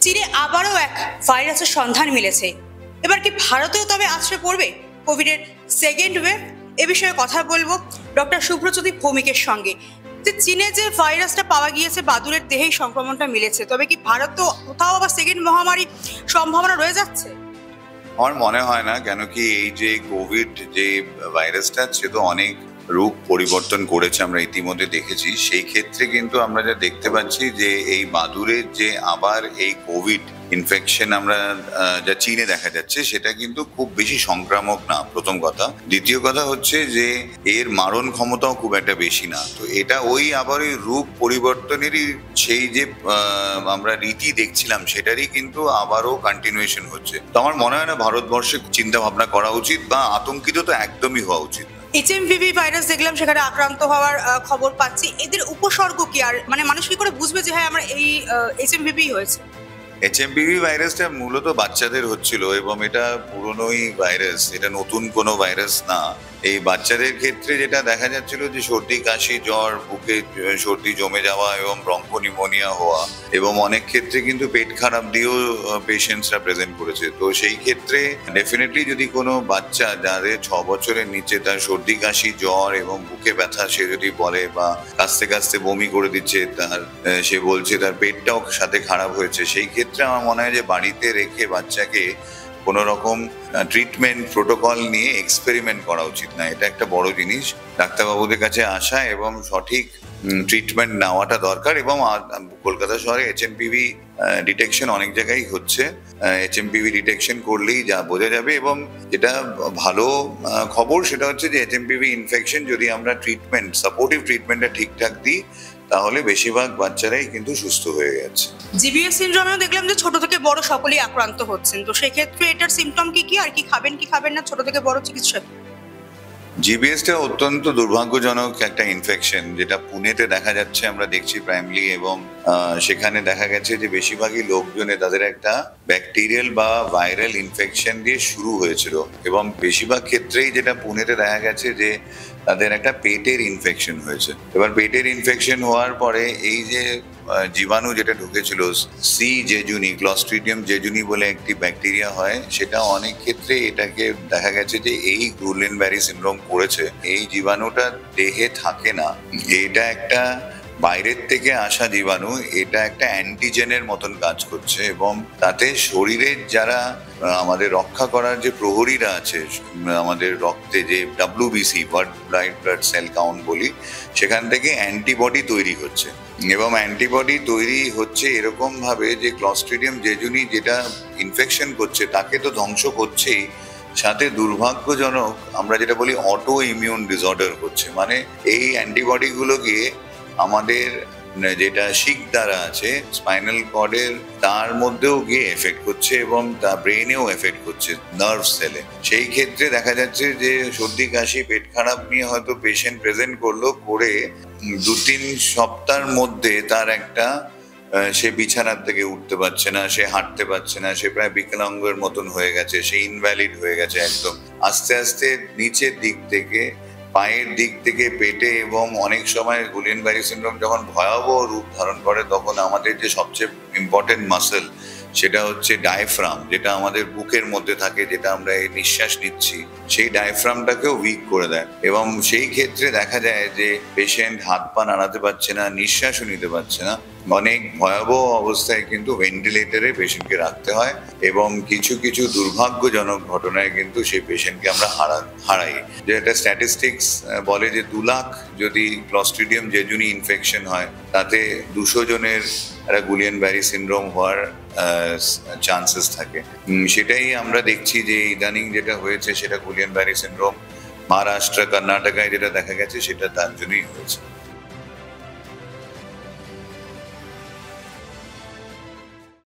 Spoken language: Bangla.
চীনে আবারও এক ভাইরাসের সন্ধান মিলেছে। এবার কি ভারতেও তবে আছড়ে পড়বে কোভিডের সেকেন্ড ওয়েভ? এ বিষয়ে কথা বলবো ডক্টর শুভ্রজ্যোতি ভৌমিকের সঙ্গে। যে চীনে যে ভাইরাসটা পাওয়া গিয়েছে, বাদুড়ের দেহেই সংক্রমণটা মিলেছে, তবে কি ভারতও কোথাও আবার সেকেন্ড মহামারী সম্ভাবনা রয়ে যাচ্ছে? আমার মনে হয় না, কেন কি এই যে কোভিড যে ভাইরাসটা, সে তো অনেক রূপ পরিবর্তন করেছে, আমরা ইতিমধ্যে দেখেছি। সেই ক্ষেত্রে কিন্তু আমরা যা দেখতে পাচ্ছি যে এই বাদুড়ের যে আবার এই কোভিড ইনফেকশন আমরা যা চীনে দেখা যাচ্ছে, সেটা কিন্তু খুব বেশি সংক্রামক না, প্রথম কথা। দ্বিতীয় কথা হচ্ছে যে এর মারণ ক্ষমতাও খুব একটা বেশি না। তো এটা আবার ওই রূপ পরিবর্তনেরই সেই যে আমরা রীতি দেখছিলাম, সেটারই কিন্তু আবারও কন্টিনিউয়েশন হচ্ছে। তো আমার মনে হয় না ভারতবর্ষে চিন্তা ভাবনা করা উচিত, বা আতঙ্কিত তো একদমই হওয়া উচিত। এইচএমভিভি ভাইরাস দেখলাম, সেখানে আক্রান্ত হওয়ার খবর পাচ্ছি। এদের উপসর্গ কি, আর মানে মানুষ কি করে বুঝবে যে হ্যাঁ আমরা এই এইচএমভিভি হয়েছে? এইচএমভিভি ভাইরাসটা মূলত বাচ্চাদের হচ্ছিল, এবং এটা পুরনোই ভাইরাস, এটা নতুন কোনো ভাইরাস না। এই বাচ্চাদের ক্ষেত্রে যেটা দেখা যাচ্ছিল যে সর্দি, কাশি, জ্বর, বুকে সর্দি জমে যাওয়া এবং ব্রঙ্কোনিমোনিয়া হওয়া, এবং অনেক ক্ষেত্রে কিন্তু পেট খারাপ দিয়েও পেশেন্টসরা প্রেজেন্ট করেছে। তো সেই ক্ষেত্রে ডেফিনেটলি যদি কোনো বাচ্চা যাদের 6 বছরের নিচে, তার সর্দি, কাশি, জ্বর এবং বুকে ব্যথা সে যদি বলে, বা কাশতে কাশতে বমি করে দিচ্ছে, সে বলছে তার পেটটাও সাথে খারাপ হয়েছে, সেই ক্ষেত্রে আমার মনে হয় যে বাড়িতে রেখে বাচ্চাকে কোনো রকম ট্রিটমেন্ট প্রোটোকল নিয়ে এক্সপেরিমেন্ট করা উচিত না। এটা একটা বড় জিনিস। ডাক্তারবাবুদের কাছে আসা এবং সঠিক ট্রিটমেন্ট নেওয়াটা দরকার। এবং কলকাতা শহরে এইচএমপিভি ডিটেকশন অনেক জায়গায় হচ্ছে। এইচএমপিভি ডিটেকশন করলেই যা বোঝা যাবে। এবং যেটা ভালো খবর সেটা হচ্ছে যে এইচএমপিভি ইনফেকশন যদি আমরা ট্রিটমেন্ট, সাপোর্টিভ ট্রিটমেন্টটা ঠিকঠাক দিই, তাহলে বেশিরভাগ বাচ্চারাই কিন্তু সুস্থ হয়ে গেছে। জিবিএস সিনড্রোমেও দেখলাম যে ছোট থেকে বড় সকলেই আক্রান্ত হচ্ছেন। তো সেক্ষেত্রে এটার সিমটম কি, আর কি খাবেন কি খাবেন না ছোট থেকে বড় চিকিৎসা? জিবিএসটা অত্যন্ত দুর্ভাগ্যজনক একটা ইনফেকশন, যেটা পুনেতে দেখা যাচ্ছে, আমরা দেখছি প্রাইমারি। এবং সেখানে দেখা গেছে যে বেশিরভাগই লোকজনে তাদের একটা ব্যাকটেরিয়াল বা ভাইরাল ইনফেকশন দিয়ে শুরু হয়েছিল, এবং বেশিরভাগ ক্ষেত্রেই যেটা পুনেতে দেখা গেছে যে তাদের একটা পেটের ইনফেকশন হয়েছে। এবার পেটের ইনফেকশন হওয়ার পরে এই যে জীবাণু যেটা ঢুকেছিল, সি জেজুনি, ক্লস্ট্রিডিয়াম জেজুনি বলে একটি ব্যাকটেরিয়া হয়, সেটা অনেক ক্ষেত্রে এটাকে দেখা গেছে যে এই গুইলেন ব্যারি সিনড্রোম করেছে। এই জীবাণুটা দেহে থাকে না, এটা একটা বাইরের থেকে আসা জীবাণু, এটা একটা অ্যান্টিজেনের মতন কাজ করছে। এবং তাতে শরীরের যারা আমাদের রক্ষা করার যে প্রহরীরা আছে, আমাদের রক্তে যে WBC, white blood cell count বলি, সেখান থেকে অ্যান্টিবডি তৈরি হচ্ছে। এবং অ্যান্টিবডি তৈরি হচ্ছে এরকম ভাবে যে ক্লস্ট্রিডিয়াম জেজুনি যেটা ইনফেকশন করছে তাকে তো ধ্বংস করছেই, সাথে দুর্ভাগ্যজনক আমরা যেটা বলি অটো ইমিউন ডিসঅর্ডার হচ্ছে। মানে এই অ্যান্টিবডি গুলো গিয়ে আমাদের যেটা শিক দ্বারা আছে, স্পাইনাল কর্ডের, তার মধ্যেও গিয়ে এফেক্ট করছে, এবং তা ব্রেনেও এফেক্ট করছে, নার্ভ সেলে। সেই ক্ষেত্রে দেখা যাচ্ছে যে সর্দি, কাশি, পেট খারাপ নিয়ে হয়তো পেশেন্ট প্রেজেন্ট করলো, করে 2-3 সপ্তাহের মধ্যে তার একটা সে বিছানার থেকে উঠতে পারছে না, সে হাঁটতে পারছে না, সে প্রায় বিকলাঙ্গের মতন হয়ে গেছে, সে ইনভ্যালিড হয়ে গেছে একদম। আস্তে আস্তে নিচের দিক থেকে, পায়ের দিক থেকে, পেটে, এবং অনেক সময় গুইলেন ব্যারি সিনড্রোম যখন ভয়াবহ রূপ ধারণ করে, তখন আমাদের যে সবচেয়ে ইম্পর্টেন্ট মাসেল, সেটা হচ্ছে ডায়াফ্রাম, যেটা আমাদের বুকের মধ্যে থাকে, যেটা আমরা এই নিঃশ্বাস নিচ্ছি, সেই ডায়াফ্রামটাকেও উইক করে দেয়। এবং সেই ক্ষেত্রে দেখা যায় যে পেশেন্ট হাত পা নাড়াতে পারছে না, নিঃশ্বাসও নিতে পারছে না। অনেক ভয়াবহ অবস্থায় কিন্তু ভেন্টিলেটরে পেশেন্টকে রাখতে হয়, এবং কিছু কিছু দুর্ভাগ্যজনক ঘটনায় কিন্তু সেই পেশেন্টকে আমরা হারাই। যে একটা স্ট্যাটিস্টিক্স বলে যে 2 লাখ যদি ক্লস্ট্রিডিয়াম জেজুনি ইনফেকশন হয়, তাতে 200 জনের একটা গুইলেন ব্যারি সিনড্রোম হওয়ার চান্সেস থাকে। সেটাই আমরা দেখছি যে ইদানিং যেটা হয়েছে, সেটা গুইলেন ব্যারি সিনড্রোম মহারাষ্ট্র, কর্ণাটকায় যেটা দেখা গেছে, সেটা তার জন্যই হয়েছে।